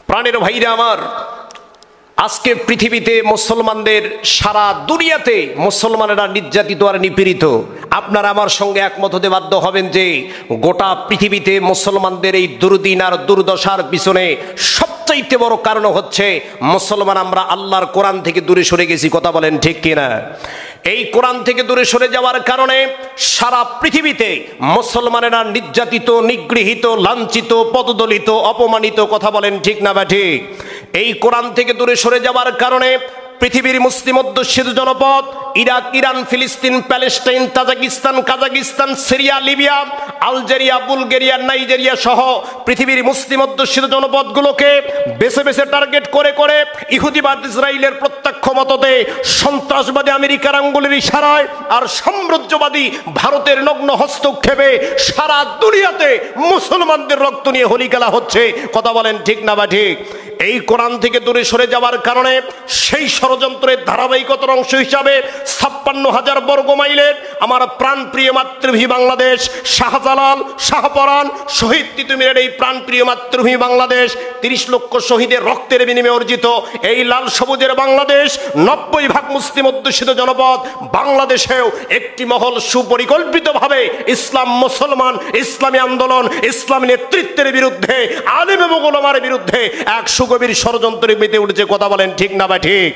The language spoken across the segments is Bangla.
প্রাণের ভাইরা আমার, আজকে পৃথিবীতে মুসলমানদের, সারা দুনিয়াতে মুসলমানেরা নির্যাতিত আর নিপীড়িত। আপনারা আমার সঙ্গে একমত হতে বাধ্য হবেন যে গোটা পৃথিবীতে মুসলমানদের এই দুর্দিন আর দুর্দশার পিছনে সবচাইতে বড় কারণ হচ্ছে মুসলমান আমরা আল্লাহর কোরআন থেকে দূরে সরে গেছি। কথা বলেন ঠিক কিনা? এই কোরআন থেকে দূরে সরে যাওয়ার কারণে সারা পৃথিবীতে মুসলমানেরা নির্যাতিত, নিগৃহীত, লাঞ্ছিত, পদদলিত, অপমানিত। কথা বলেন ঠিক না বা ঠিক? এই কোরআন থেকে দূরে সরে যাওয়ার কারণে পৃথিবীর মুসলিম অধ্যুষিত জনপদ ইরাক, ইরান, ফিলিস্তিন, Palestine, Tajikistan, Kazakhstan, Syria, Libya, Algeria, Bulgaria, Nigeria সহ পৃথিবীর মুসলিম অধ্যুষিত জনপদগুলোকে বেছে বেছে টার্গেট করে করে ইহুদিবাদ ইসরায়েলের প্রত্যক্ষ মততে, সন্ত্রাসবাদী আমেরিকার আঙ্গুলের ইশারায় আর সাম্রাজ্যবাদী ভারতের নগ্ন হস্তক্ষেপে সারা দুনিয়াতে মুসলমানদের রক্ত নিয়ে হোলি খেলা হচ্ছে। কথা বলেন ঠিক না বা ঠিক? এই কোরআন থেকে দূরে সরে যাওয়ার কারণে সেই ষড়যন্ত্রের ধারাবাহিকতার অংশ হিসাবে ৫৬,০০০ বর্গ মাইলের আমার প্রাণপ্রিয় মাতৃভূমি বাংলাদেশ, শাহজালাল, শাহপরান, শহীদ তিতুমীরের এই প্রাণপ্রিয় মাতৃভূমি বাংলাদেশ, ৩০ লক্ষ শহীদের রক্তের বিনিময়ে অর্জিত এই লাল সবুজের বাংলাদেশ, ৯০% মুসলিম অধ্যুষিত জনপদ বাংলাদেশেও একটি মহল সুপরিকল্পিতভাবে ইসলাম, মুসলমান, ইসলামী আন্দোলন, ইসলামী নেতৃত্বের বিরুদ্ধে, আলেম এবং ওলামার বিরুদ্ধে এক সুগভীর ষড়যন্ত্রে মেতে উঠেছে। কথা বলেন ঠিক না বা ঠিক?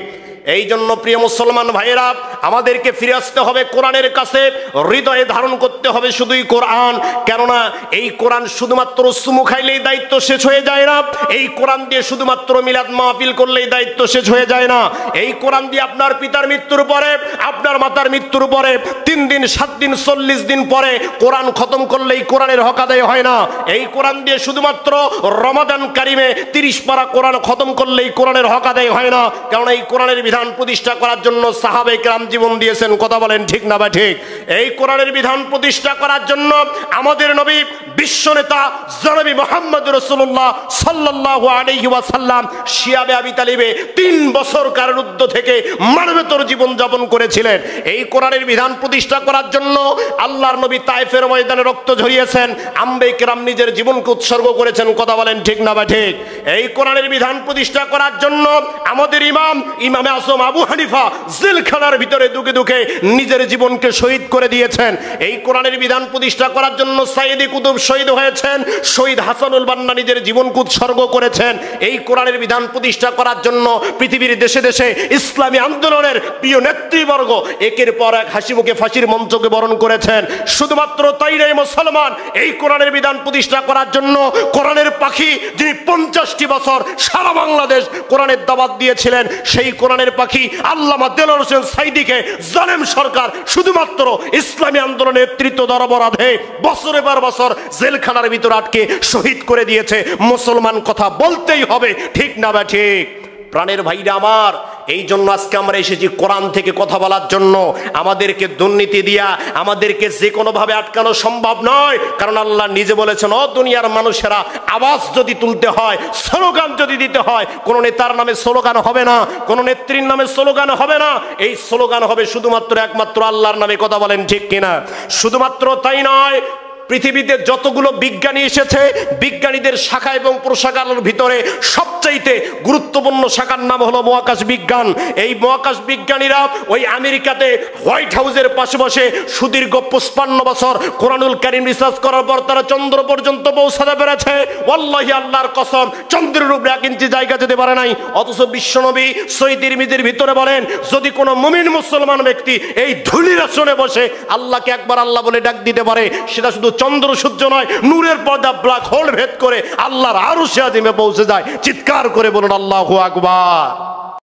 এই জন্য প্রিয় মুসলমান ভাইয়েরা, আমাদেরকে ফিরে আসতে হবে কোরআনের কাছে, হৃদয়ে ধারণ করতে হবে শুধুই কোরআন। কেননা এই কোরআন শুধুমাত্র সুমু খাইলেই দায়িত্ব শেষ হয়ে যায় না, এই কোরআন দিয়ে শুধুমাত্র মিলাদ মাহফিল করলেই দায়িত্ব শেষ হয়ে যায় না। এই কোরআন দিয়ে আপনার পিতার মৃত্যুর পরে, আপনার মাতার মৃত্যুর পরে ৩ দিন, ৭ দিন, ৪০ দিন পরে কোরআন খতম করলেই কোরআনের হক আদায় হয় না। এই কোরআন দিয়ে শুধুমাত্র রমাদান কারিমে ৩০ পারা কোরআন খতম করলেই কোরআনের হক আদায় হয় না। কারণ এই কোরআনের বিধান প্রতিষ্ঠা করার জন্য সাহাবায়ে কেরাম জীবন দিয়েছেন। কথা বলেন ঠিক না বা ঠিক? এই কোরআনের বিধান প্রতিষ্ঠা করার জন্য আমাদের নবী, বিশ্ব নেতা জনাবি মুহাম্মদ রাসূলুল্লাহ সাল্লাল্লাহু আলাইহি ওয়াসাল্লাম শিয়াবে আবি তালিবে ৩ বছর কারারুদ্ধ থেকে মানবেতর জীবন যাপন করেছিলেন। এই কোরআনের বিধান প্রতিষ্ঠা করার জন্য আল্লাহর নবী তায়েফের ময়দানে রক্ত ঝরিয়েছেন, আম্বিয়া কেরাম নিজের জীবনকে উৎসর্গ করেছেন। কথা বলেন ঠিক না বা ঠিক? এই কোরআনের বিধান প্রতিষ্ঠা করার জন্য আমাদের ইমামে আজম আবু হানিফা জেলখানার ভিতরে দুকে দুকে নিজের জীবনকে শহীদ করে দিয়েছেন। এই কোরআনের বিধান প্রতিষ্ঠা করার জন্য সাইয়েদে কুতুব শহীদ হয়েছেন, শহীদ হাসানুল বান্না নিজের জীবনকে উৎসর্গ করেছেন। এই কোরআনের বিধান প্রতিষ্ঠা করার জন্য পৃথিবীর দেশে দেশে ইসলামী আন্দোলনের প্রিয় নেতৃবর্গ একের পর এক হাসি মুখে ফাঁসির মঞ্চকে বরণ করেছেন। শুধুমাত্র তাই নয় মুসলমান, এই কোরআনের বিধান প্রতিষ্ঠা করার জন্য কোরআনের পাখি যিনি ৫০টি বছর সারা বাংলাদেশ কোরআনের দাওয়াত দিয়েছিলেন, সেই কোরআনের পাখি আল্লামা দেলোয়ার হোসেন সাইদিকে জালেম সরকার শুধুমাত্র ইসলামী আন্দোলনের নেতৃত্ব দেওয়ার অপরাধে বছরের পর বছর জেলখানার ভিতর আটকে শহীদ করে দিয়েছে। মুসলমান কথা বলতেই হবে, ঠিক না বা ঠিক? প্রাণের ভাইরা আমার, এই জন্য আজকে আমরা এসেছি কোরআন থেকে কথা বলার জন্য। আমাদেরকে দুর্নীতি দিয়া আমাদেরকে যে কোনোভাবে আটকানো সম্ভব নয়। কারণ আল্লাহ নিজে বলেছেন, ও দুনিয়ার মানুষেরা, আওয়াজ যদি তুলতে হয়, স্লোগান যদি দিতে হয়, কোনো নেতার নামে স্লোগান হবে না, কোনো নেত্রীর নামে স্লোগান হবে না। এই স্লোগান হবে শুধুমাত্র একমাত্র আল্লাহর নামে। কথা বলেন ঠিক কিনা? শুধুমাত্র তাই নয়, পৃথিবীতে যতগুলো বিজ্ঞানী এসেছে, বিজ্ঞানীদের শাখা এবং প্রশাখার ভিতরে সবচাইতে গুরুত্বপূর্ণ শাখার নাম হলো মহাকাশ বিজ্ঞান। এই মহাকাশ বিজ্ঞানীরা ওই আমেরিকাতে হোয়াইট হাউসের পাশে বসে সুদীর্ঘ ৫৫ বছর কোরআনুল কারীম রিসার্চ করার পর তারা চন্দ্র পর্যন্ত পৌঁছাতে পেরেছে। ওয়াল্লাহি, আল্লাহর কসম, চন্দ্রের উপরে ১ ইঞ্চি জায়গা যেতে পারে নাই। অথচ বিশ্বনবী সহিহ তিরমিজির ভিতরে বলেন, যদি কোনো মুমিন মুসলমান ব্যক্তি এই ধূলির আসনে বসে আল্লাহকে একবার আল্লাহ বলে ডাক দিতে পারে, সেটা শুধু চন্দ্র সূর্য নয়, নূরের পর্দা ব্ল্যাক হোল ভেদ করে আল্লাহর আরশে আজিমে পৌঁছে যায়। চিৎকার করে বলুন আল্লাহু আকবার।